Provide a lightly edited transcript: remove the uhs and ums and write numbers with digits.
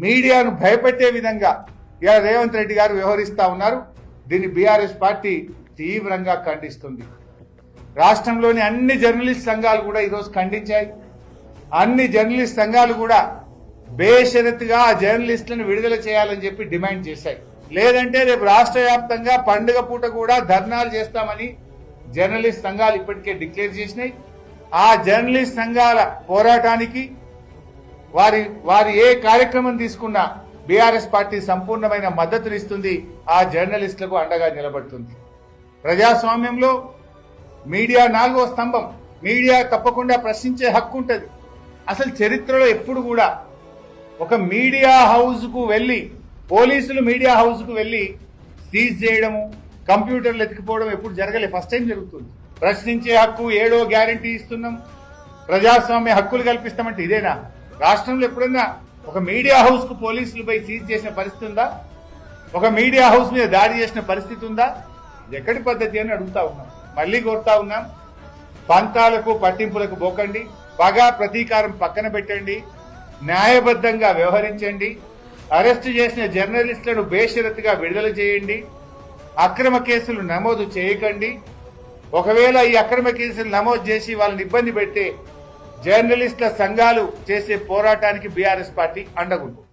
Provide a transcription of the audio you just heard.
మీడియాను భయపెట్టే విధంగా ఇలా రేవంత్ రెడ్డి గారు వ్యవహరిస్తా ఉన్నారు. దీన్ని బీఆర్ఎస్ పార్టీ తీవ్రంగా ఖండిస్తుంది. రాష్ట్రంలోని అన్ని జర్నలిస్ట్ సంఘాలు కూడా ఈరోజు ఖండించాయి. అన్ని జర్నలిస్ట్ సంఘాలు కూడా బేషరతుగా ఆ జర్నలిస్టులను విడుదల చేయాలని చెప్పి డిమాండ్ చేశాయి. లేదంటే రేపు రాష్ట్ర వ్యాప్తంగా పండుగ పూట కూడా ధర్నాలు చేస్తామని జర్నలిస్ట్ సంఘాలు ఇప్పటికే డిక్లేర్ చేసినాయి. ఆ జర్నలిస్ట్ సంఘాల పోరాటానికి వారి ఏ కార్యక్రమం తీసుకున్నా బీఆర్ఎస్ పార్టీ సంపూర్ణమైన మద్దతునిస్తుంది. ఆ జర్నలిస్టులకు అండగా నిలబడుతుంది. ప్రజాస్వామ్యంలో మీడియా 4వ స్తంభం. మీడియా తప్పకుండా ప్రశ్నించే హక్కు ఉంటుంది. అసలు చరిత్రలో ఎప్పుడు కూడా ఒక మీడియా హౌస్ కు వెళ్లి పోలీసులు మీడియా హౌస్ కు వెళ్లి సీజ్ చేయడము, కంప్యూటర్లు ఎత్తుకుపోవడం ఎప్పుడు జరగలే. ఫస్ట్ టైం జరుగుతుంది. ప్రశ్నించే హక్కు 7వ గ్యారంటీ ఇస్తున్నాం, ప్రజాస్వామ్య హక్కులు కల్పిస్తామంటే ఇదేనా? రాష్ట్రంలో ఎప్పుడన్నా ఒక మీడియా హౌస్ కు పోలీసులు పోయి సీజ్ చేసిన పరిస్థితి ఉందా? ఒక మీడియా హౌస్ మీద దాడి చేసిన పరిస్థితి ఉందా? ఎక్కడి పద్ధతి అని అడుగుతా ఉన్నాం. మళ్లీ కోరుతా ఉన్నాం, పంతాలకు పట్టింపులకు పోకండి. పగా ప్రతీకారం పక్కన పెట్టండి. న్యాయబద్ధంగా వ్యవహరించండి. అరెస్టు చేసిన జర్నలిస్టులను బేషరతుగా విడుదల చేయండి. అక్రమ కేసులు నమోదు చేయకండి. ఒకవేళ ఈ అక్రమ కేసులు నమోదు చేసి వాళ్ళని ఇబ్బంది పెడితే జర్నలిస్టుల సంఘాలు చేసే పోరాటానికి బీఆర్ఎస్ పార్టీ అండగుంటుంది.